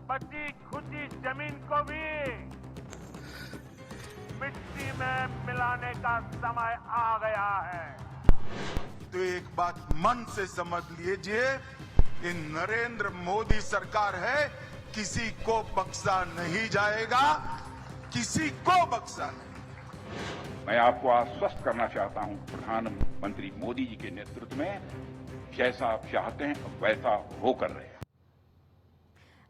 बची खुची जमीन को भी मिट्टी में मिलाने का समय आ गया है। तो एक बात मन से समझ लीजिए कि नरेंद्र मोदी सरकार है, किसी को बख्शा नहीं जाएगा, किसी को बख्शा नहीं। मैं आपको आश्वस्त करना चाहता हूं, प्रधानमंत्री मोदी जी के नेतृत्व में जैसा आप चाहते हैं वैसा हो कर रहे हैं।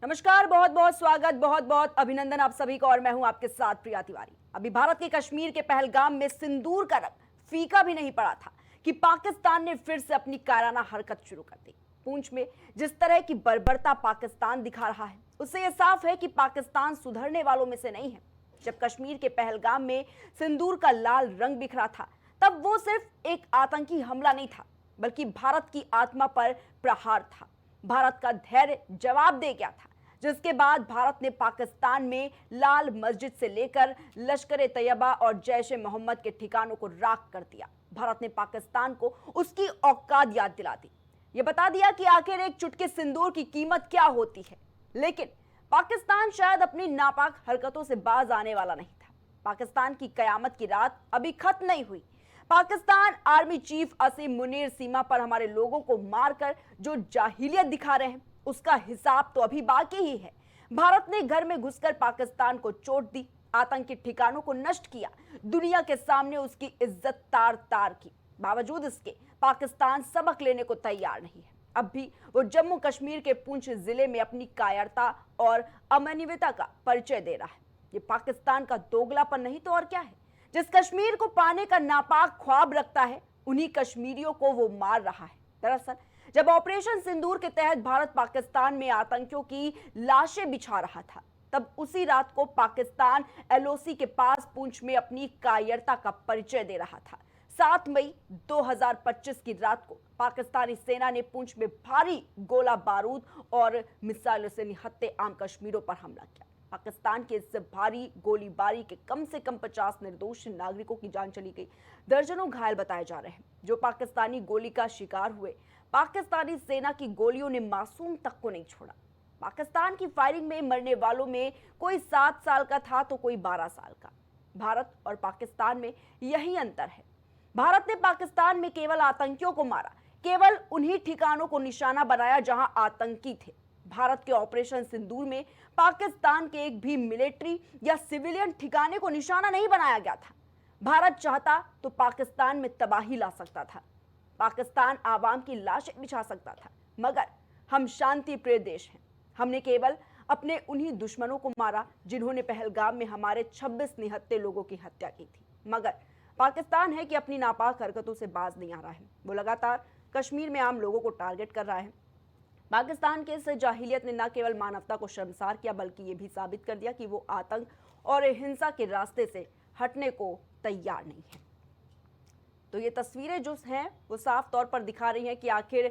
नमस्कार, बहुत बहुत स्वागत, बहुत बहुत अभिनंदन आप सभी को। और मैं हूं आपके साथ प्रिया तिवारी। अभी भारत के कश्मीर के पहलगाम में सिंदूर का रंग फीका भी नहीं पड़ा था कि पाकिस्तान ने फिर से अपनी कायराना हरकत शुरू कर दी। पूंछ में जिस तरह की बर्बरता पाकिस्तान दिखा रहा है, उससे यह साफ है कि पाकिस्तान सुधरने वालों में से नहीं है। जब कश्मीर के पहलगाम में सिंदूर का लाल रंग बिखरा था, तब वो सिर्फ एक आतंकी हमला नहीं था, बल्कि भारत की आत्मा पर प्रहार था। भारत का धैर्य जवाब दे गया था, जिसके बाद भारत ने पाकिस्तान में लाल मस्जिद से लेकर लश्कर ए तैयबा और जैश ए मोहम्मद के ठिकानों को राख कर दिया। भारत ने पाकिस्तान को उसकी औकात याद दिला दी, ये बता दिया कि आखिर एक चुटकी सिंदूर की कीमत क्या होती है। लेकिन पाकिस्तान शायद अपनी नापाक हरकतों से बाज आने वाला नहीं था। पाकिस्तान की कयामत की रात अभी खत्म नहीं हुई। पाकिस्तान आर्मी चीफ असीम मुनीर सीमा पर हमारे लोगों को मारकर जो जाहिलियत दिखा रहे हैं, उसका हिसाब तो अभी बाकी ही है। भारत ने घर में घुसकर पाकिस्तान को चोट दी, आतंकी ठिकानों को नष्ट किया, दुनिया के सामने उसकी इज्जत तार तार की। बावजूद इसके पाकिस्तान सबक लेने को तैयार नहीं है। अब भी वो जम्मू कश्मीर के पुंछ जिले में अपनी कायरता और अमानवीयता का परिचय दे रहा है। ये पाकिस्तान का दोगलापन नहीं तो और क्या है। जिस कश्मीर को पाने का नापाक ख्वाब रखता है, उन्हीं कश्मीरियों को वो मार रहा है। दरअसल जब ऑपरेशन सिंदूर के तहत भारत पाकिस्तान में आतंकियों की लाशें बिछा रहा था, तब उसी रात को पाकिस्तान एलओसी के पास पुंछ में अपनी कायरता का परिचय दे रहा था। 7 मई 2025 की रात को पाकिस्तानी सेना ने पुंछ में भारी गोला बारूद और मिसाइलों से निहत्ते आम कश्मीरों पर हमला किया। पाकिस्तान के इस भारी गोलीबारी के कम से कम 50 निर्दोष नागरिकों की जान चली गई, दर्जनों घायल बताए जा रहे हैं। जो पाकिस्तानी गोली का शिकार हुए, पाकिस्तानी सेना की गोलियों ने मासूम तक को नहीं छोड़ा। पाकिस्तान की फायरिंग में मरने वालों में कोई 7 साल का था तो कोई 12 साल का। भारत और पाकिस्तान में यही अंतर है। भारत ने पाकिस्तान में केवल आतंकियों को मारा, केवल उन्हीं ठिकानों को निशाना बनाया जहां आतंकी थे। भारत के ऑपरेशन सिंदूर में पाकिस्तान के एक भी मिलिट्री या सिविलियन ठिकाने को निशाना नहीं बनाया गया था। भारत चाहता तो पाकिस्तान में तबाही ला सकता था, पाकिस्तान आवाम की लाशें बिछा सकता था, मगर हम शांति प्रिय देश हैं। हमने केवल अपने उन्हीं दुश्मनों को मारा जिन्होंने पहलगाम में हमारे 26 निहत्थे लोगों की हत्या की थी। मगर पाकिस्तान है कि अपनी नापाक हरकतों से बाज नहीं आ रहा है। वो लगातार कश्मीर में आम लोगों को टारगेट कर रहा है। पाकिस्तान के इस जाहिलियत ने न केवल मानवता को शर्मसार किया, बल्कि ये भी साबित कर दिया कि वो आतंक और हिंसा के रास्ते से हटने को तैयार नहीं है। तो ये तस्वीरें जो हैं वो साफ तौर पर दिखा रही हैं कि आखिर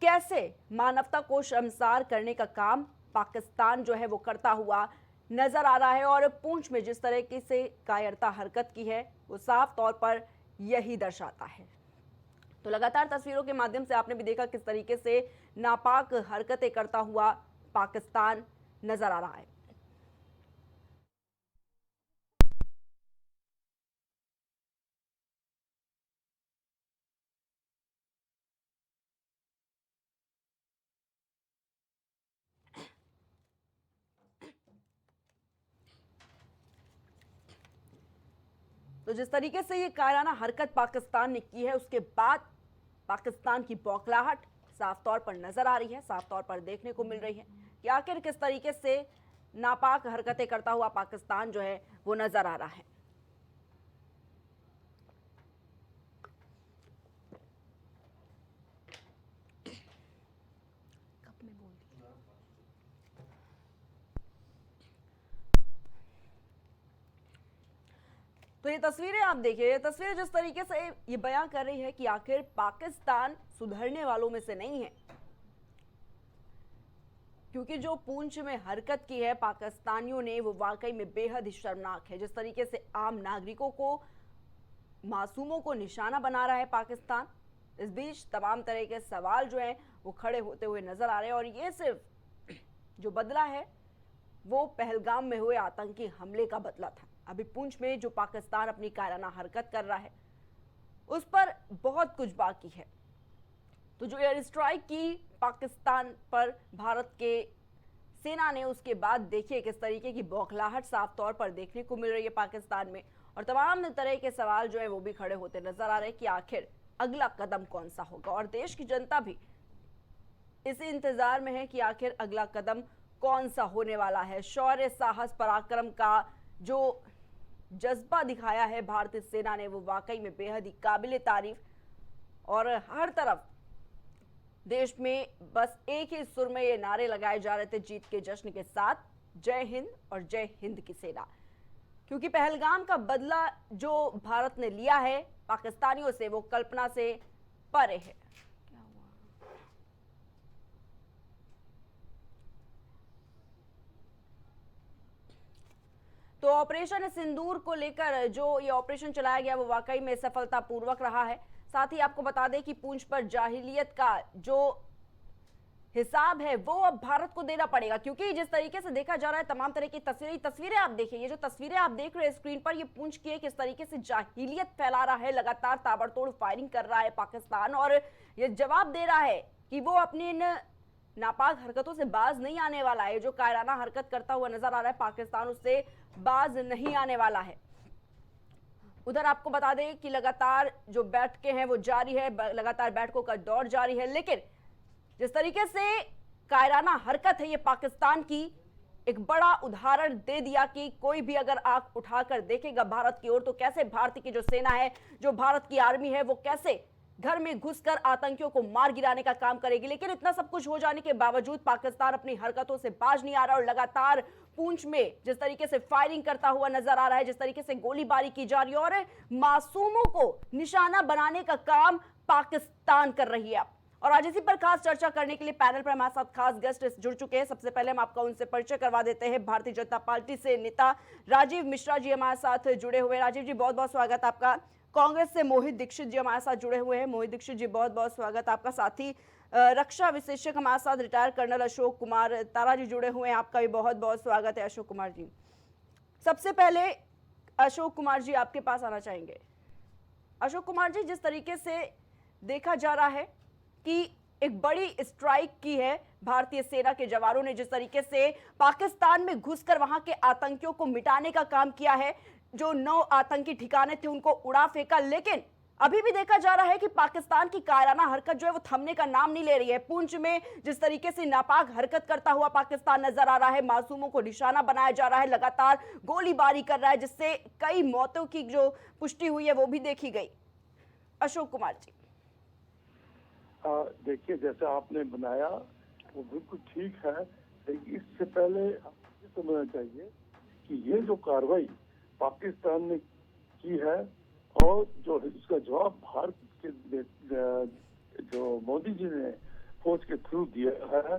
कैसे मानवता को शर्मसार करने का काम पाकिस्तान जो है वो करता हुआ नजर आ रहा है। और पुंछ में जिस तरीके से कायरता हरकत की है, वो साफ तौर पर यही दर्शाता है। तो लगातार तस्वीरों के माध्यम से आपने भी देखा किस तरीके से नापाक हरकतें करता हुआ पाकिस्तान नजर आ रहा है। तो जिस तरीके से ये कायराना हरकत पाकिस्तान ने की है, उसके बाद पाकिस्तान की बौखलाहट साफ तौर पर नजर आ रही है, साफ तौर पर देखने को मिल रही है कि आखिर किस तरीके से नापाक हरकतें करता हुआ पाकिस्तान जो है वो नजर आ रहा है। तो ये तस्वीरें आप देखिए, ये तस्वीरें जिस तरीके से ये बयां कर रही है कि आखिर पाकिस्तान सुधरने वालों में से नहीं है, क्योंकि जो पुंछ में हरकत की है पाकिस्तानियों ने वो वाकई में बेहद ही शर्मनाक है। जिस तरीके से आम नागरिकों को, मासूमों को निशाना बना रहा है पाकिस्तान, इस बीच तमाम तरह के सवाल जो हैं वो खड़े होते हुए नजर आ रहे हैं। और ये सिर्फ जो बदला है वो पहलगाम में हुए आतंकी हमले का बदला था। अभी पुंछ में जो पाकिस्तान अपनी कायराना हरकत कर रहा है उस पर बहुत कुछ बाकी है। तो जो एयर स्ट्राइक की पाकिस्तान पर भारत के सेना ने, उसके बाद देखिए किस तरीके की बौखलाहट साफ तौर पर देखने को मिल रही है पाकिस्तान में, और तमाम तरह के सवाल जो है वो भी खड़े होते नजर आ रहे हैं कि आखिर अगला कदम कौन सा होगा। और देश की जनता भी इसी इंतजार में है कि आखिर अगला कदम कौन सा होने वाला है। शौर्य, साहस, पराक्रम का जो जज्बा दिखाया है भारतीय सेना ने वो वाकई में बेहद ही काबिले तारीफ। और हर तरफ देश में बस एक ही सुर में ये नारे लगाए जा रहे थे जीत के जश्न के साथ, जय हिंद और जय हिंद की सेना। क्योंकि पहलगाम का बदला जो भारत ने लिया है पाकिस्तानियों से वो कल्पना से परे है। तो ऑपरेशन सिंदूर को लेकर जो ये ऑपरेशन चलाया गया वो वाकई में सफलतापूर्वक रहा है। साथ ही आपको बता दें कि पुंछ पर जाहिलियत का जो हिसाब है वो अब भारत को देना पड़ेगा, क्योंकि जिस तरीके से देखा जा रहा है तमाम तरह की तस्वीरें आप देखिए, ये जो तस्वीरें आप देख रहे हैं स्क्रीन पर, ये पुंछ की किस तरीके से जाहिलियत फैला रहा है, लगातार ताबड़तोड़ फायरिंग कर रहा है पाकिस्तान, और ये जवाब दे रहा है कि वो अपनी इन नापाक हरकतों से बाज नहीं आने वाला है। जो कायराना हरकत करता हुआ नजर आ रहा है पाकिस्तान, उससे बाज नहीं आने वाला है। उधर आपको बता दें कि लगातार जो बैठकें हैं वो जारी है, लगातार बैठकों का दौर जारी है, लेकिन जिस तरीके से कायराना हरकत है ये पाकिस्तान की, एक बड़ा उदाहरण दे दिया कि कोई भी अगर आंख उठाकर देखेगा भारत की ओर तो कैसे भारत की जो सेना है, जो भारत की आर्मी है, वो कैसे घर में घुसकर आतंकियों को मार गिराने का काम करेगी। लेकिन इतना सब कुछ हो जाने के बावजूद पाकिस्तान अपनी हरकतों से बाज नहीं आ रहा और लगातार पुंछ में जिस तरीके से फायरिंग करता हुआ नजर आ रहा है, जिस तरीके से गोलीबारी की जा रही है और मासूमों को निशाना बनाने का काम पाकिस्तान कर रही है। और आज इसी पर खास चर्चा करने के लिए पैनल पर हमारे साथ खास गेस्ट जुड़ चुके हैं। सबसे पहले हम आपका उनसे परिचय करवा देते हैं। भारतीय जनता पार्टी से नेता राजीव मिश्रा जी हमारे साथ जुड़े हुए। राजीव जी बहुत बहुत स्वागत आपका। कांग्रेस से मोहित दीक्षित जी हमारे साथ जुड़े हुए हैं। मोहित दीक्षित जी बहुत बहुत स्वागत आपका। साथ ही रक्षा विशेषज्ञ हमारे साथ रिटायर्ड कर्नल अशोक कुमार तारा जी जुड़े हुए हैं, आपका भी बहुत बहुत स्वागत है अशोक कुमार जी। सबसे पहले अशोक कुमार जी आपके पास आना चाहेंगे। अशोक कुमार जी, जिस तरीके से देखा जा रहा है कि एक बड़ी स्ट्राइक की है भारतीय सेना के जवानों ने, जिस तरीके से पाकिस्तान में घुसकर वहां के आतंकियों को मिटाने का काम किया है, जो 9 आतंकी ठिकाने थे उनको उड़ा फेंका, लेकिन अभी भी देखा जा रहा है कि पाकिस्तान की कायराना हरकत जो है वो थमने का नाम नहीं ले रही है। पुंछ में जिस तरीके से नापाक हरकत करता हुआ पाकिस्तान नजर आ रहा है, मासूमों को निशाना बनाया जा रहा है, लगातार गोलीबारी कर रहा है, जिससे कई मौतों की जो पुष्टि हुई है वो भी देखी गई। अशोक कुमार जी देखिए, जैसा आपने बनाया वो बिल्कुल ठीक है, लेकिन इससे पहले ये समझना चाहिए कि ये जो कार्रवाई पाकिस्तान ने की है और जो इसका जवाब भारत के जो मोदी जी ने फौज के थ्रू दिया है,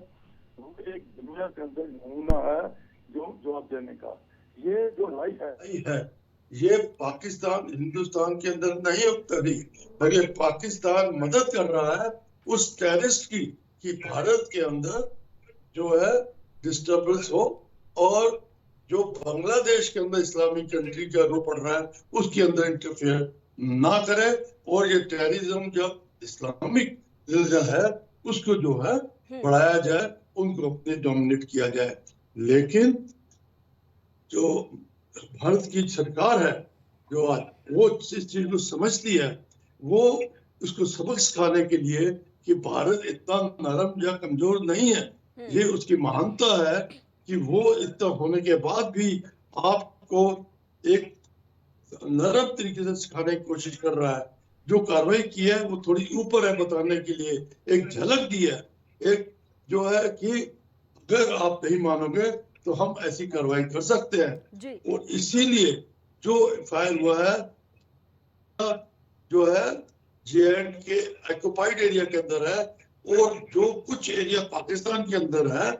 वो एक दुनिया के अंदर नमूना है जो जवाब देने का। ये जो लड़ाई है ये पाकिस्तान हिंदुस्तान के अंदर नहीं उतरी, बल्कि पाकिस्तान मदद कर रहा है उस टेररिस्ट की कि भारत के अंदर जो है डिस्टर्बेंस हो, और जो बांग्लादेश के अंदर इस्लामिक कंट्री का रूप पड़ रहा है उसके अंदर इंटरफेयर ना करे, और ये टेररिज्म जब इस्लामिक है उसको जो है बढ़ाया जाए, उनको अपने डोमिनेट किया जाए। लेकिन जो भारत की सरकार है जो आज वो इस चीज को समझती है, वो उसको सबक सिखाने के लिए कि भारत इतना नरम या कमजोर नहीं है, ये उसकी महानता है कि वो इतना होने के बाद भी आपको एक नरम तरीके से सिखाने की कोशिश कर रहा है। जो कार्रवाई की है वो थोड़ी ऊपर है बताने के लिए, एक झलक दी है, एक जो है कि अगर आप नहीं मानोगे तो हम ऐसी कार्रवाई कर सकते हैं। और इसीलिए जो फायर हुआ है जो है जे.एंड.के ऑक्युपाइड एरिया के अंदर है, और जो कुछ एरिया पाकिस्तान के अंदर है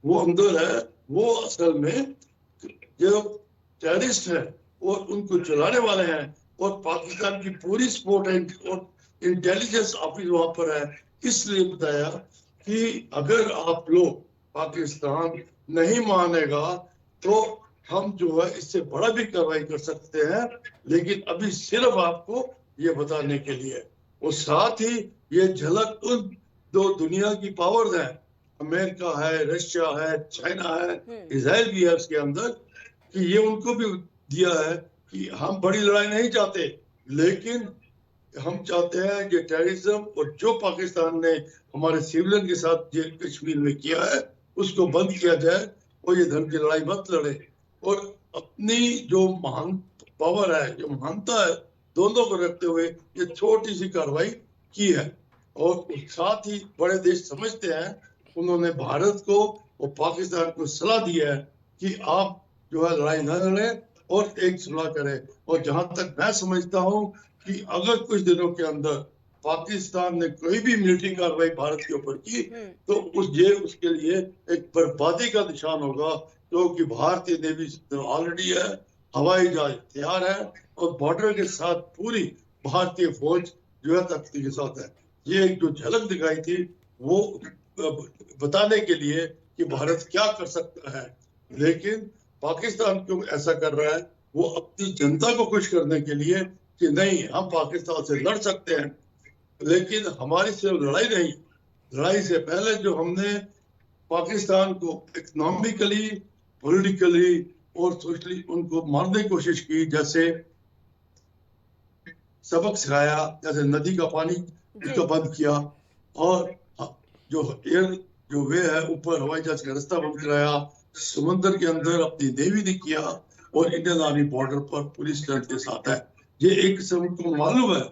वो अंदर है, वो असल में जो टेररिस्ट है और उनको चलाने वाले हैं, और पाकिस्तान की पूरी सपोर्ट है और इंटेलिजेंस ऑफिस वहां पर है। इसलिए बताया कि अगर आप लोग पाकिस्तान नहीं मानेगा तो हम जो है इससे बड़ा भी कार्रवाई कर सकते हैं, लेकिन अभी सिर्फ आपको ये बताने के लिए। और साथ ही ये झलक उन दो दुनिया की पावर्स है, अमेरिका है, रशिया है, चाइना है, इजराइल भी है उसके अंदर, कि ये उनको भी दिया है कि हम बड़ी लड़ाई नहीं चाहते, लेकिन हम चाहते हैं कि टेररिज्म और जो पाकिस्तान ने हमारे सिविलियन के साथ ये कश्मीर में किया है उसको बंद किया जाए और ये धर्म की लड़ाई मत लड़े। और अपनी जो महान पावर है, जो महानता है, दोनों को रखते हुए ये छोटी सी कार्रवाई की है। और साथ ही बड़े देश समझते हैं, उन्होंने भारत को और पाकिस्तान को सलाह दी है कि आप जो है लड़ाई न लड़ें और एक सुलह करें। और जहां तक मैं समझता हूं कि अगर कुछ दिनों के अंदर पाकिस्तान ने कोई भी मिलिट्री कार्रवाई भारत के ऊपर की तो उसके लिए एक बर्बादी का निशान होगा, क्योंकि भारतीय नेवी ऑलरेडी है, हवाई जहाज तैयार है और बॉर्डर के साथ पूरी भारतीय फौज जो है तख्ती के साथ है। ये एक जो झलक दिखाई थी वो बताने के लिए कि भारत क्या कर सकता है, लेकिन पाकिस्तान क्यों ऐसा कर रहा है, वो अपनी जनता को खुश करने के लिए कि नहीं हम पाकिस्तान से लड़ सकते हैं। लेकिन हमारी सिर्फ लड़ाई नहीं, लड़ाई से पहले जो हमने पाकिस्तान को इकोनॉमिकली, पॉलिटिकली और सोशली उनको मारने की कोशिश की, जैसे सबक सिखाया, जैसे नदी का पानी इसका बंद किया, और जो एयर जो वे है ऊपर हवाई जहाज का रास्ता बंद कराया, समुद्र के अंदर अपनी नेवी ने किया और इंडियन आर्मी बॉर्डर पर पुलिस स्ट्रेंथ के साथ है। ये एक किस्म को मालूम है,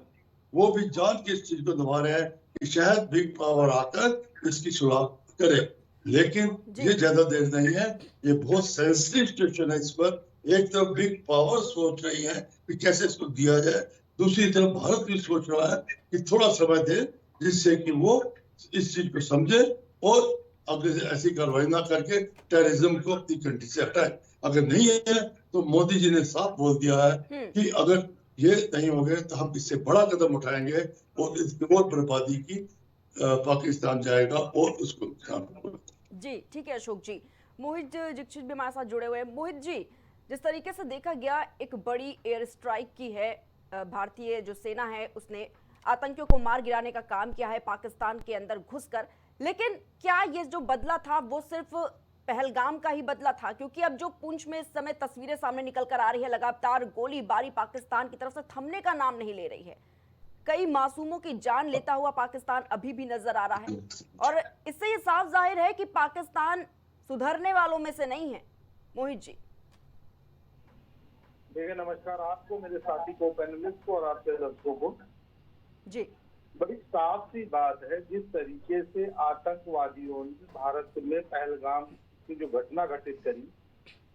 वो भी जान के इस चीज को दबा रहे हैं कि शायद बिग पावर आकर इसकी सुलह करे, लेकिन ये ज्यादा देर नहीं है। ये बहुत सेंसिटिव सिचुएशन है। इस पर एक तरफ बिग पावर सोच रही है कि कैसे इसको दिया जाए, दूसरी तरफ भारत भी सोच रहा है कि थोड़ा समय दे जिससे कि वो इस चीज को समझे और अगले से ऐसी कार्रवाई ना करके टेररिज्म को अपनी कंट्री से हटाए। अगर नहीं है तो मोदी जी ने साफ बोल दिया है कि अगर ये नहीं हो गए तो हम इससे बड़ा कदम उठाएंगे और इसकी और बर्बादी की पाकिस्तान जाएगा और उसको नुकसान होगा। जी ठीक है अशोक जी। मोहित दीक्षित भी हमारे साथ जुड़े हुए हैं। मोहित जी, जिस तरीके से देखा गया एक बड़ी एयर स्ट्राइक की है, भारतीय जो सेना है उसने आतंकियों को मार गिराने का काम किया है पाकिस्तान के अंदर घुसकर, लेकिन क्या ये जो बदला था वो सिर्फ पहलगाम का ही बदला था? क्योंकि अब जो पुंछ में इस समय तस्वीरें सामने निकल कर आ रही है, लगातार गोलीबारी पाकिस्तान की तरफ से थमने का नाम नहीं ले रही है, कई मासूमों की जान लेता हुआ पाकिस्तान अभी भी नजर आ रहा है, और इससे ये साफ जाहिर है कि पाकिस्तान सुधरने वालों में से नहीं है। मोहित जी देखिए, नमस्कार आपको, मेरे साथी को, पैनलिस्ट को और आपके दर्शकों को। जी बड़ी साफ सी बात है, जिस तरीके से आतंकवादियों ने भारत में पहलगाम की जो घटना घटित करी,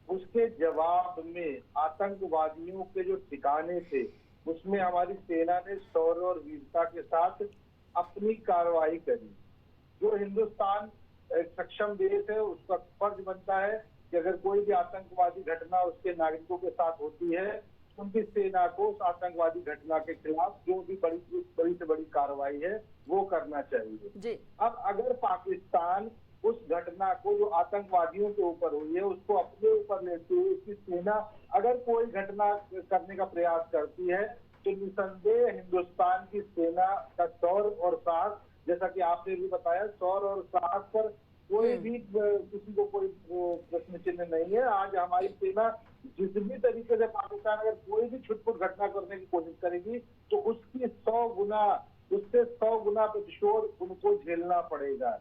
उसके जवाब में आतंकवादियों के जो ठिकाने थे उसमें हमारी सेना ने शौर्य और वीरता के साथ अपनी कार्रवाई करी। जो हिंदुस्तान एक सक्षम देश है, उसका फर्ज बनता है कि अगर कोई भी आतंकवादी घटना उसके नागरिकों के साथ होती है, उनकी सेना को उस आतंकवादी घटना के खिलाफ जो भी बड़ी से बड़ी कार्रवाई है वो करना चाहिए जी। अब अगर पाकिस्तान उस घटना को जो आतंकवादियों के ऊपर हुई है उसको अपने ऊपर लेते हुए उसकी सेना अगर कोई घटना करने का प्रयास करती है तो निसंदेह हिंदुस्तान की सेना का शौर्य और साहस, जैसा कि आपने भी बताया, शौर्य और साहस पर कोई भी किसी को कोई प्रश्न चिन्ह नहीं है। आज हमारी सेना जिस भी तरीके से पाकिस्तान अगर कोई भी छुटपुट घटना करने की कोशिश करेगी तो उसकी 100 गुना, उससे 100 गुना प्रतिशोध उनको झेलना पड़ेगा।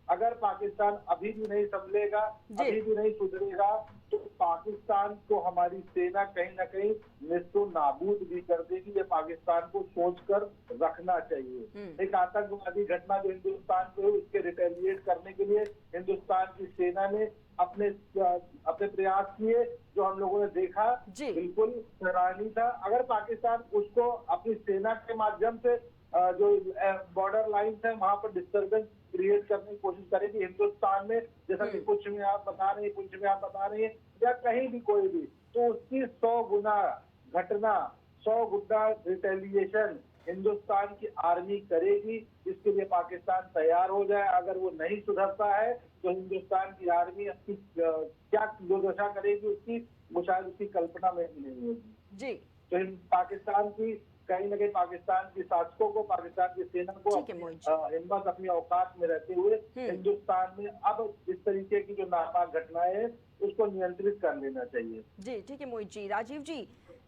अगर पाकिस्तान अभी भी नहीं संभलेगा, अभी भी नहीं सुधरेगा, तो पाकिस्तान को हमारी सेना कहीं ना कहीं निस्तो नाबूद भी कर देगी। ये पाकिस्तान को सोचकर रखना चाहिए। एक आतंकवादी घटना जो हिंदुस्तान पे हुई, उसके रिटेलिएट करने के लिए हिंदुस्तान की सेना ने अपने प्रयास किए, जो हम लोगों ने देखा बिल्कुल सराहनीय था। अगर पाकिस्तान उसको अपनी सेना के माध्यम से जो बॉर्डर लाइन है वहां पर डिस्टर्बेंस क्रिएट करने की कोशिश करेगी हिंदुस्तान में, जैसा कि पुंछ में आप बता रहे हैं या कहीं भी कोई भी, तो उसकी 100 गुना घटना, 100 गुना रिटेलिएशन हिंदुस्तान की आर्मी करेगी। इसके लिए पाकिस्तान तैयार हो जाए। अगर वो नहीं सुधरता है तो हिंदुस्तान की आर्मी अपनी क्या दुर्दशा करेगी उसकी शायद उसकी कल्पना में भी नहीं होगी जी। तो पाकिस्तान की कहीं न कहीं पाकिस्तान की शासकों को, पाकिस्तान की सेना को हिम्मत अपनी औकात में रहते हुए हिंदुस्तान में अब इस तरीके की जो नापाक घटनाएं हैं उसको नियंत्रित कर लेना चाहिए। जी ठीक है मोहित जी। राजीव जी,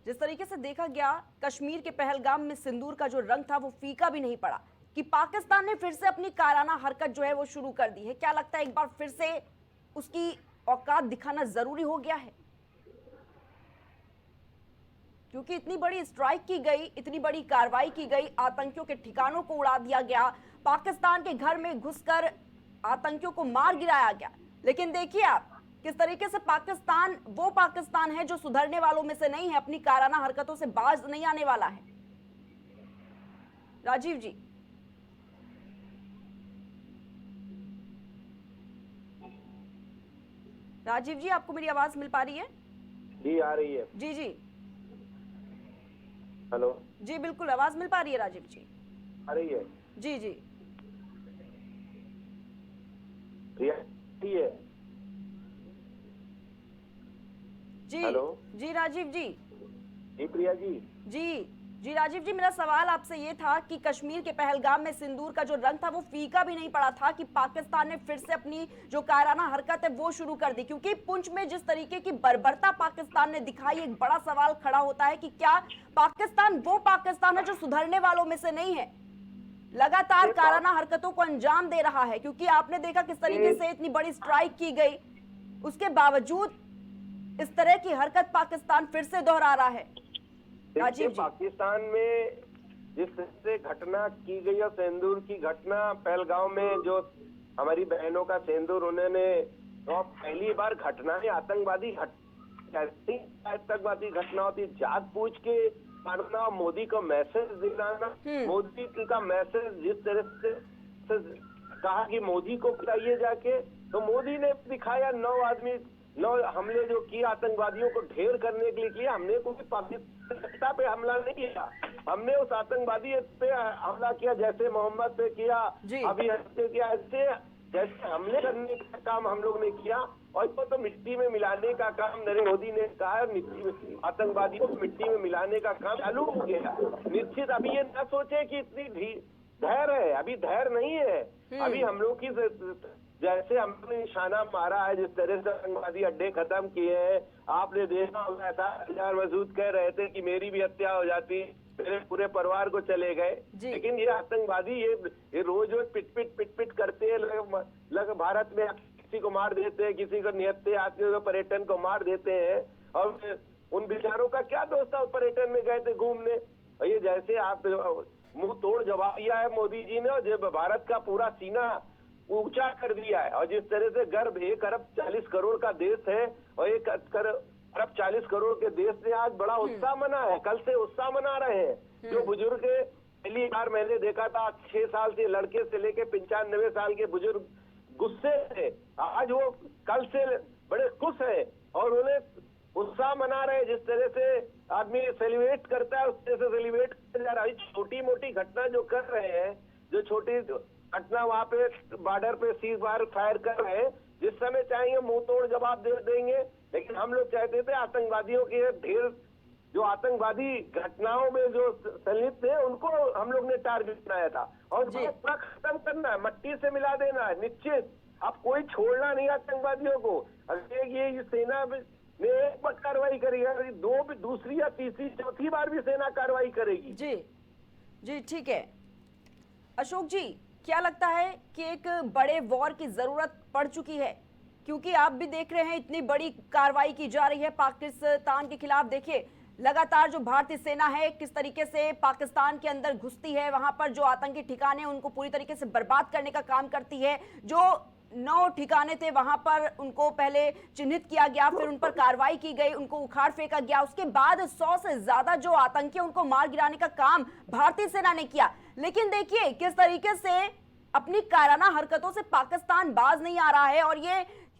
जिस तरीके से देखा गया कश्मीर के पहलगाम में सिंदूर का जो रंग था वो फीका भी नहीं पड़ा कि पाकिस्तान ने फिर से अपनी काराना हरकत जो है वो शुरू कर दी है। क्या लगता है एक बार फिर से उसकी औकात दिखाना जरूरी हो गया है? क्योंकि इतनी बड़ी स्ट्राइक की गई, इतनी बड़ी कार्रवाई की गई, आतंकियों के ठिकानों को उड़ा दिया गया, पाकिस्तान के घर में घुसकर आतंकियों को मार गिराया गया। लेकिन देखिए आप किस तरीके से पाकिस्तान वो पाकिस्तान है जो सुधरने वालों में से नहीं है, अपनी काराना हरकतों से बाज नहीं आने वाला है। राजीव जी, राजीव जी आपको मेरी आवाज मिल पा रही है? जी आ रही है। जी जी हेलो। जी बिल्कुल आवाज मिल पा रही है राजीव जी। आ रही है। जी जी है। जी हेलो। जी राजीव जी। जी प्रिया जी। जी राजीव जी, मेरा सवाल आपसे ये था कि कश्मीर के पहलगाम में सिंदूर का जो रंग था वो फीका भी नहीं पड़ा था कि पाकिस्तान ने फिर से अपनी जो कायराना हरकत है वो शुरू कर दी। क्योंकि पुंछ में जिस तरीके की बर्बरता पाकिस्तान ने दिखाई, एक बड़ा सवाल खड़ा होता है कि क्या पाकिस्तान वो पाकिस्तान है जो सुधरने वालों में से नहीं है, लगातार कायराना हरकतों को अंजाम दे रहा है। क्योंकि आपने देखा किस तरीके से इतनी बड़ी स्ट्राइक की गई, उसके बावजूद इस तरह की हरकत पाकिस्तान फिर से दोहरा रहा है। राजीव जी, पाकिस्तान में जिस तरह से घटना की गई और सिंदूर की घटना पहलगाम में जो हमारी बहनों का सिंदूर उन्होंने तो पहली बार घटना है आतंकवादी घटना होती, जात पूछ के मारना, मोदी को मैसेज दिलाना, मोदी का मैसेज जिस तरह से कहा कि मोदी को बताइए जाके, तो मोदी ने दिखाया 9 हमले जो किए आतंकवादियों को ढेर करने के लिए किया। हमने कोई पाकिस्तान पे हमला नहीं किया, हमने उस आतंकवादी पे हमला किया जैसे मोहम्मद पे किया, अभी पे किया, ऐसे जैसे हमले करने का काम हम लोग ने किया। और इसको तो मिट्टी में मिलाने का काम नरेंद्र मोदी ने कहा, आतंकवादियों को मिट्टी में मिलाने का काम चालू हो गया। निश्चित अभी ये न सोचे कि इतनी धैर्य है, अभी धैर्य नहीं है। अभी हम लोग की जैसे हमने निशाना मारा है, जिस तरह से आतंकवादी अड्डे खत्म किए हैं, आपने देखा ऐसा हजार मसूद कह रहे थे कि मेरी भी हत्या हो जाती, मेरे पूरे परिवार को चले गए। लेकिन ये आतंकवादी ये रोज पिट करते हैं, लग भारत में किसी को मार देते हैं, किसी को निहत्ते आदमियों को, पर्यटन को मार देते हैं। और उन बेचारों का क्या दोस्त था, पर्यटन में गए थे घूमने। और ये जैसे आप मुंह तोड़ जवाब दिया है मोदी जी ने, और जब भारत का पूरा सीना ऊंचा कर दिया है। और जिस तरह से गर्भ 1 अरब 40 करोड़ का देश है, और 1 अरब 40 करोड़ के देश ने आज बड़ा उत्साह मना है, कल से उत्साह मना रहे हैं। जो बुजुर्ग पहली बार मैंने देखा था 6 साल से लड़के से लेके 95 साल के बुजुर्ग गुस्से थे, आज वो कल से बड़े खुश है और उन्हें उत्साह मना रहे। जिस तरह से आदमी सेलिब्रेट करता है उस तरह से सेलिब्रेट कर जा रहा है। छोटी मोटी घटना जो कर रहे हैं, जो छोटी घटना वहाँ पे बॉर्डर पे सीज फायर कर रहे हैं, जिस समय चाहेंगे मुंह तोड़ जवाब दे देंगे। लेकिन हम लोग चाहते थे आतंकवादियों के ढेर, जो आतंकवादी घटनाओं में जो संलिप्त है उनको हम लोग ने टारगेट बनाया था, और पूरा खत्म करना है, मट्टी से मिला देना है। निश्चित अब कोई छोड़ना नहीं आतंकवादियों को। अगर ये सेना ने एक बार कार्रवाई करी है, दूसरी या तीसरी चौथी बार भी सेना कार्रवाई करेगी। जी ठीक है। अशोक जी, क्या लगता है कि एक बड़े वॉर की जरूरत पड़ चुकी है? क्योंकि आप भी देख रहे हैं इतनी बड़ी कार्रवाई की जा रही है पाकिस्तान के खिलाफ। देखिए लगातार जो भारतीय सेना है किस तरीके से पाकिस्तान के अंदर घुसती है, वहां पर जो आतंकी ठिकाने उनको पूरी तरीके से बर्बाद करने का काम करती है। जो 9 ठिकाने थे वहां पर उनको पहले चिन्हित किया गया, फिर उन पर कार्रवाई की गई, उनको उखाड़ फेंका गया। उसके बाद 100 से ज्यादा जो आतंकी उनको मार गिराने का काम भारतीय सेना ने किया। लेकिन देखिए किस तरीके से अपनी कायराना हरकतों से पाकिस्तान बाज नहीं आ रहा है, और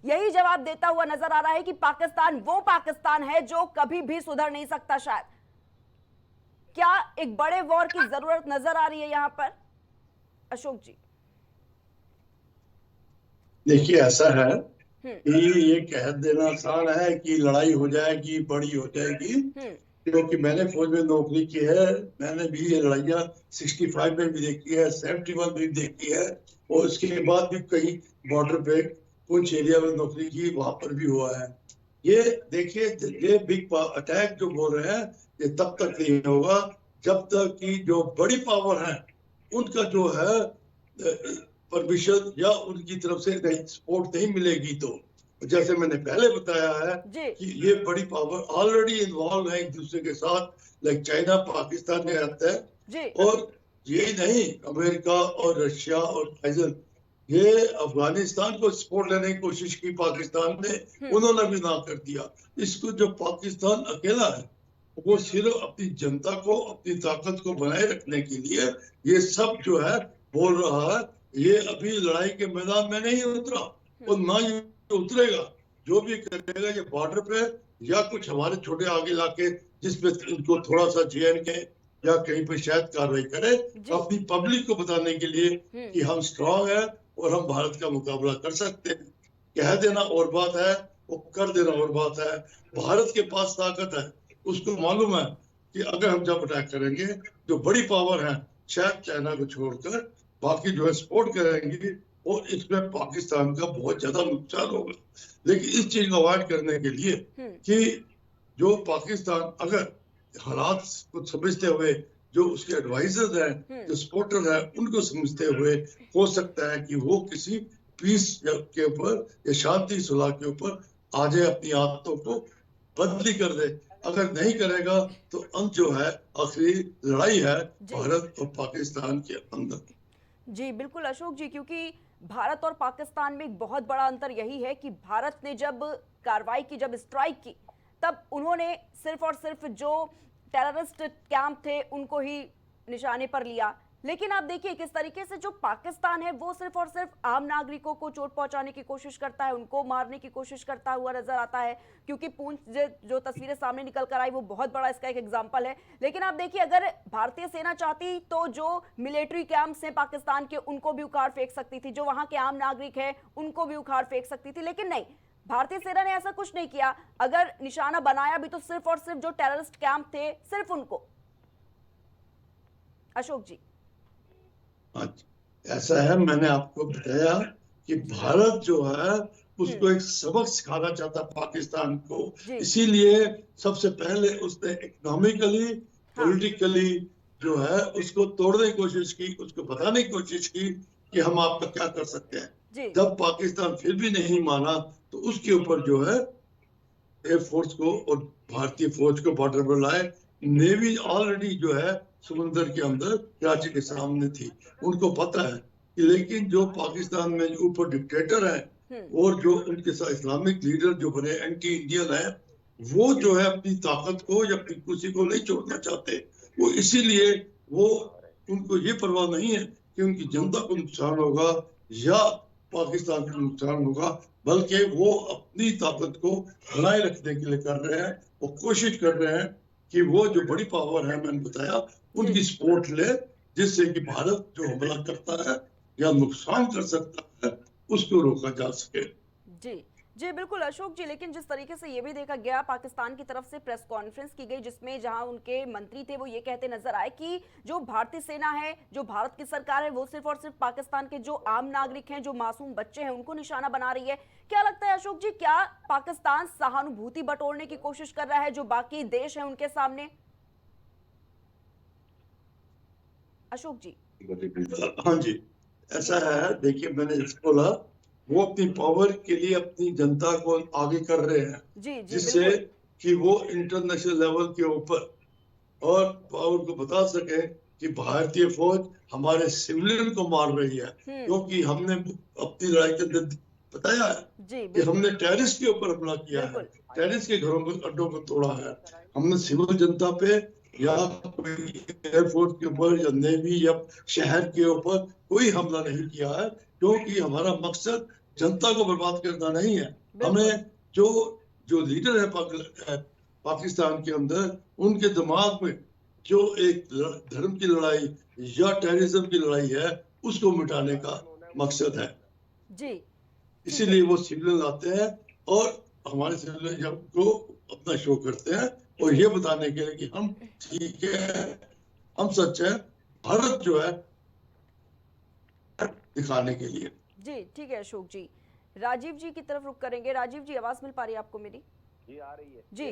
यही जवाब देता हुआ नजर आ रहा है कि पाकिस्तान वो पाकिस्तान है जो कभी भी सुधर नहीं सकता। शायद क्या एक बड़े वॉर की जरूरत नजर आ रही है यहाँ पर अशोक जी? देखिए, ऐसा है कि ये कह देना आसान है कि लड़ाई हो जाएगी, बड़ी हो जाएगी, क्योंकि मैंने फौज में नौकरी की है। मैंने भी ये लड़ाइयाँ 65 में भी देखी है, 71 में भी देखी है, और उसके बाद भी कहीं बॉर्डर पे कुछ एरिया में नौकरी की, वहां पर भी हुआ है। ये देखिए, ये बिग अटैक जो बोल रहे हैं, ये तब तक नहीं होगा जब तक कि जो बड़ी पावर है उनका जो है परमिशन या उनकी तरफ से सपोर्ट नहीं मिलेगी। तो जैसे मैंने पहले बताया है कि ये बड़ी पावर ऑलरेडी इन्वॉल्व है एक दूसरे के साथ, लाइक चाइना पाकिस्तान में आता है, और यही नहीं, अमेरिका और रशिया और फाइजर, ये अफगानिस्तान को सपोर्ट लेने की कोशिश की पाकिस्तान ने, उन्होंने भी ना कर दिया। इसको जो पाकिस्तान अकेला है, वो सिर्फ अपनी जनता को, अपनी ताकत को बनाए रखने के लिए ये सब जो है बोल रहा है। ये अभी लड़ाई के मैदान में नहीं उतरा और ना ये उतरेगा। जो भी करेगा ये बॉर्डर पे या कुछ हमारे छोटे आगे इलाके जिसमें इनको थोड़ा सा JNK या कहीं पे शायद कार्रवाई करे, अपनी पब्लिक को बताने के लिए कि हम स्ट्रांग है और हम भारत का मुकाबला कर सकते हैं। कह देना और बात है, वो कर देना और बात है। भारत के पास ताकत है, उसको मालूम है कि अगर हम जब अटैक करेंगे, जो बड़ी पावर है शायद चाइना को छोड़कर बाकी जो है सपोर्ट करेंगे, और इसमें पाकिस्तान का बहुत ज्यादा नुकसान होगा। लेकिन इस चीज को अवॉइड करने के लिए कि जो पाकिस्तान अगर हालात को समझते हुए, जो उसके एडवाइजर हैं, जो सपोर्टर हैं, उनको समझते हुए हो सकता है कि वो किसी पीस के ऊपर या शांति सुलह के ऊपर आ जाए, अपनी आदतों को बदली कर दे। अगर नहीं करेगा तो अंत जो है, आखिरी लड़ाई है भारत और पाकिस्तान के अंदर। जी बिल्कुल अशोक जी, क्योंकि भारत और पाकिस्तान में एक बहुत बड़ा अंतर यही है कि भारत ने जब कार्रवाई की, जब स्ट्राइक की, तब उन्होंने सिर्फ और सिर्फ जो टेररिस्ट कैंप थे उनको ही निशाने पर लिया। लेकिन आप देखिए किस तरीके से जो पाकिस्तान है वो सिर्फ और सिर्फ आम नागरिकों को चोट पहुंचाने की कोशिश करता है, उनको मारने की कोशिश करता हुआ नजर आता है। क्योंकि पूंछ जो तस्वीरें सामने निकल कर आई वो बहुत बड़ा इसका एक एग्जांपल है। लेकिन आप देखिए, अगर भारतीय सेना चाहती तो जो मिलिट्री कैंप्स हैं पाकिस्तान के, उनको भी उखाड़ फेंक सकती थी, जो वहां के आम नागरिक है उनको भी उखाड़ फेंक सकती थी। लेकिन नहीं, भारतीय सेना ने ऐसा कुछ नहीं किया। अगर निशाना बनाया भी तो सिर्फ और सिर्फ जो टेररिस्ट कैंप थे, सिर्फ उनको। अशोक जी, ऐसा है, मैंने आपको बताया कि भारत जो है उसको एक सबक सिखाना चाहता पाकिस्तान को, इसीलिए सबसे पहले उसने इकोनॉमिकली, पॉलिटिकली जो है उसको तोड़ने की कोशिश की, उसको बताने की कोशिश की कि हम आपका क्या कर सकते हैं। जब पाकिस्तान फिर भी नहीं माना तो उसके ऊपर जो है एयरफोर्स को और भारतीय फौज को बॉर्डर पर लाए। नेवी ऑलरेडी जो है समुद्र के अंदर कराची के सामने थी, उनको पता है कि, लेकिन जो पाकिस्तान में ऊपर डिक्टेटर है और जो उनके साथ इस्लामिक लीडर जो बने एंटी इंडियन है, वो जो है अपनी ताकत को या अपनी कुर्सी को नहीं छोड़ना चाहते। वो इसीलिए वो उनको ये परवाह नहीं है कि उनकी जनता को नुकसान होगा या पाकिस्तान को नुकसान होगा, बल्कि वो अपनी ताकत को बनाए रखने के लिए कर रहे हैं। वो कोशिश कर रहे हैं कि वो जो बड़ी पावर है, मैंने बताया, उनकी सपोर्ट ले, जिससे कि भारत जो हमला करता है या नुकसान कर सकता है उसको रोका जा सके। जी जी बिल्कुल अशोक जी, लेकिन जिस तरीके से ये भी देखा गया, पाकिस्तान की तरफ से प्रेस कॉन्फ्रेंस की गई जिसमें जहां उनके मंत्री थे वो ये कहते नजर आए कि जो भारतीय सेना है, जो भारत की सरकार है, वो सिर्फ और सिर्फ पाकिस्तान के जो आम नागरिक हैं, जो मासूम बच्चे हैं, उनको निशाना बना रही है। क्या लगता है अशोक जी, क्या पाकिस्तान सहानुभूति बटोरने की कोशिश कर रहा है जो बाकी देश है उनके सामने? अशोक जी। हाँ जी, ऐसा है। देखिए, मैंने बोला वो अपनी पावर के लिए अपनी जनता को आगे कर रहे हैं, जिससे कि वो इंटरनेशनल लेवल के ऊपर और पावर को बता सके कि भारतीय फौज हमारे सिविलियन को मार रही है। क्योंकि हमने अपनी लड़ाई के अंदर बताया है कि हमने टेररिस्ट के ऊपर हमला किया है, टेररिस्ट के घरों को, अड्डों को तोड़ा है। हमने सिविल जनता पे या कोई एयरफोर्स के ऊपर या नेवी या शहर के ऊपर कोई हमला नहीं किया है, क्योंकि हमारा मकसद जनता को बर्बाद करना नहीं है। हमें जो लीडर है पाकिस्तान के अंदर, उनके दिमाग में जो एक धर्म की लड़ाई या टेररिज्म की लड़ाई है उसको मिटाने का मकसद है जी। इसीलिए वो सिविलियन लाते हैं और हमारे सिविलियन को अपना शो करते हैं और ये बताने के लिए कि हम ठीक है, हम सच है, भारत जो है दिखाने के लिए। जी ठीक है अशोक जी, राजीव जी की तरफ रुख करेंगे। राजीव जी आवाज मिल पा रही है आपको मेरी? जी आ रही है जी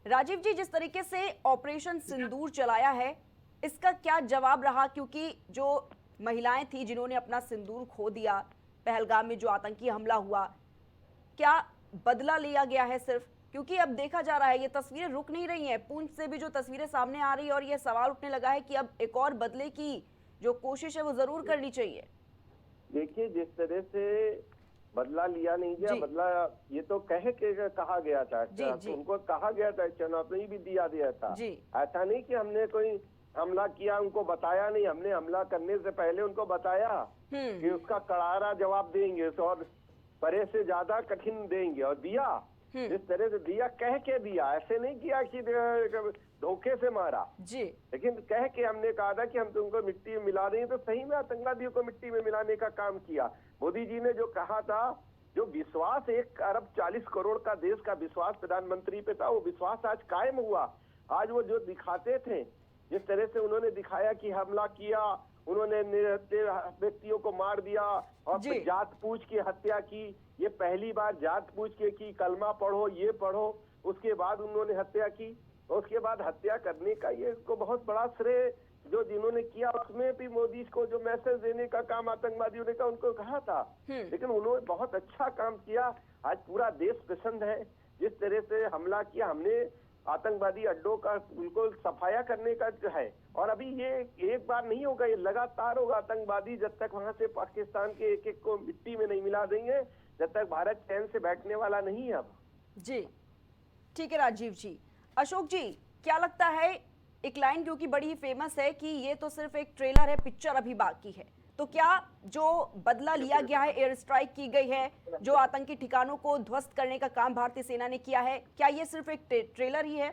राजीव जी, जिस तरीके से ऑपरेशन सिंदूर चलाया है इसका क्या जवाब रहा? क्योंकि जो महिलाएं थी जिन्होंने अपना सिंदूर खो दिया पहलगाम में जो आतंकी हमला हुआ, क्या बदला लिया गया है सिर्फ? क्योंकि अब देखा जा रहा है ये तस्वीरें रुक नहीं रही हैं, पूंछ से भी जो तस्वीरें सामने आ रही है और ये सवाल उठने लगा है कि अब एक और बदले की जो कोशिश है वो जरूर करनी चाहिए। देखिए जिस तरह से बदला लिया नहीं गया, बदला ये तो कहा गया था, तो उनको कहा गया था, चुनौती भी दिया गया था। ऐसा नहीं कि हमने कोई हमला किया, उनको बताया नहीं, हमने हमला करने से पहले उनको बताया कि उसका करारा जवाब देंगे और बड़े से ज्यादा कठिन देंगे, और दिया जिस तरह से दिया, कह के दिया, ऐसे नहीं किया कि धोखे से मारा जी, लेकिन कह के हमने कहा था कि हम तुमको मिट्टी में मिला देंगे, तो सही में आतंकवादियों को मिट्टी में मिलाने का काम किया। मोदी जी ने जो कहा था, जो विश्वास 1 अरब 40 करोड़ का देश का विश्वास प्रधानमंत्री पे था, वो विश्वास आज कायम हुआ। आज वो जो दिखाते थे, जिस तरह से उन्होंने दिखाया कि हमला किया, उन्होंने व्यक्तियों को मार दिया और फिर जात पूछ की हत्या की, ये पहली बार जात पूछ के की कलमा पढ़ो, ये पढ़ो, उसके बाद उन्होंने हत्या की, और उसके बाद हत्या करने का ये इसको बहुत बड़ा श्रेय जो जिन्होंने किया, उसमें भी मोदी को जो मैसेज देने का काम आतंकवादियों ने का उनको कहा था, लेकिन उन्होंने बहुत अच्छा काम किया। आज पूरा देश प्रसन्न है जिस तरह से हमला किया हमने, आतंकवादी अड्डों का बिल्कुल सफाया करने का जो है, और अभी ये एक बार नहीं होगा, ये लगातार होगा। आतंकवादी जब तक वहां से पाकिस्तान के एक को मिट्टी में नहीं मिला देंगे, जब तक भारत चैन से बैठने वाला नहीं है। अब जी ठीक है राजीव जी। अशोक जी क्या लगता है, एक लाइन क्योंकि बड़ी ही फेमस है कि ये तो सिर्फ एक ट्रेलर है, पिक्चर अभी बाकी है, तो क्या जो बदला लिया गया है, एयर स्ट्राइक की गई है, जो आतंकी ठिकानों को ध्वस्त करने का काम भारतीय सेना ने किया है, क्या ये सिर्फ एक ट्रेलर ही है?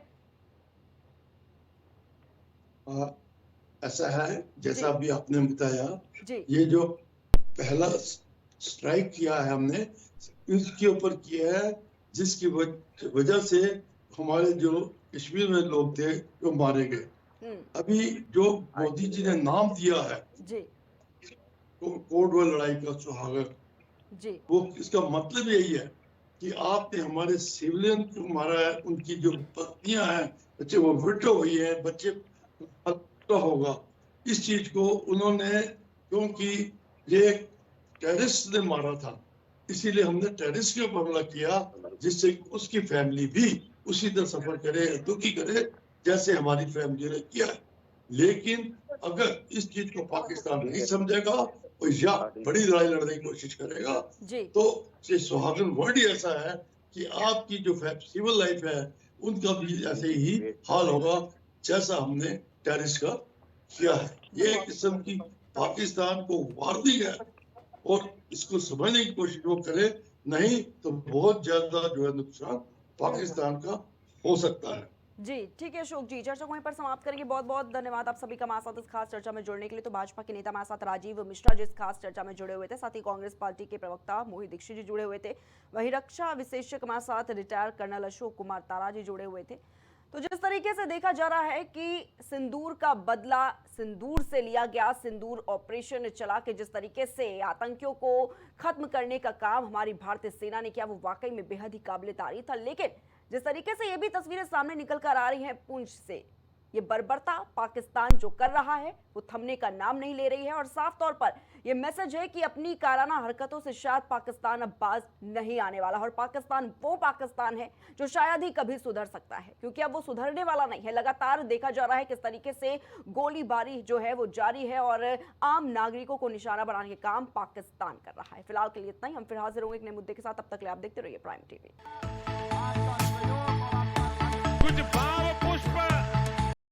ऐसा है जैसा अभी आपने बताया, ये जो पहला स्ट्राइक किया है हमने, इसके ऊपर किया है जिसकी वजह से हमारे जो कश्मीर में लोग थे वो मारे गए। अभी जो मोदी जी ने नाम दिया है कोर्ट व लड़ाई का सुहागक, वो इसका मतलब यही है कि आपने हमारे सिविलियन को मारा है, उनकी जो पत्नियां हैं, बच्चे वो विडो हुई है, बच्चे होगा, इस चीज को उन्होंने, क्योंकि ये टेररिस्ट ने मारा था, इसीलिए हमने टेररिस्ट के ऊपर हमला किया, जिससे उसकी फैमिली भी उसी तरह सफर करे, दुखी करे जैसे हमारी फैमिली ने किया। लेकिन अगर इस चीज को पाकिस्तान नहीं समझेगा और या बड़ी लड़ाई लड़ने की कोशिश करेगा, तो ये सुहागन वर्ड ही ऐसा है कि आपकी जो सिविल लाइफ है उनका भी ऐसे ही हाल होगा जैसा हमने टेररिस्ट का किया है। ये एक किस्म की पाकिस्तान को वार्निंग है, और इसको समझने की कोशिश वो करे, नहीं तो बहुत ज्यादा जो है नुकसान पाकिस्तान का हो सकता है। जी ठीक है अशोक जी, चर्चा को वहीं पर समाप्त करेंगे। बहुत बहुत धन्यवाद आप सभी का हमारे साथ इस खास चर्चा में जुड़ने के लिए। तो भाजपा के नेता हमारे साथ राजीव मिश्रा जिस खास चर्चा में जुड़े हुए थे, साथ ही कांग्रेस पार्टी के प्रवक्ता मोहित दीक्षित जी जुड़े हुए थे, वहीं रक्षा विशेषज्ञ हमारे साथ रिटायर्ड कर्नल अशोक कुमार तारा जी जुड़े हुए थे। तो जिस तरीके से देखा जा रहा है कि सिंदूर का बदला सिंदूर से लिया गया, सिंदूर ऑपरेशन चला के जिस तरीके से आतंकियों को खत्म करने का काम हमारी भारतीय सेना ने किया, वो वाकई में बेहद ही काबिल तारीफ था। लेकिन जिस तरीके से ये भी तस्वीरें सामने निकल कर आ रही हैं पुंछ से, ये बर्बरता पाकिस्तान जो कर रहा है वो थमने का नाम नहीं ले रही है, और साफ तौर पर ये मैसेज है कि अपनी काराना हरकतों से शायद पाकिस्तान अब बाज नहीं आने वाला, और पाकिस्तान वो पाकिस्तान है जो शायद ही कभी सुधर सकता है, क्योंकि अब वो सुधरने वाला नहीं है। लगातार देखा जा रहा है किस तरीके से गोलीबारी जो है वो जारी है और आम नागरिकों को निशाना बनाने के काम पाकिस्तान कर रहा है। फिलहाल के लिए इतना ही, हम फिर हाजिर होंगे एक नए मुद्दे के साथ, तब तक के लिए आप देखते रहिए प्राइम टीवी।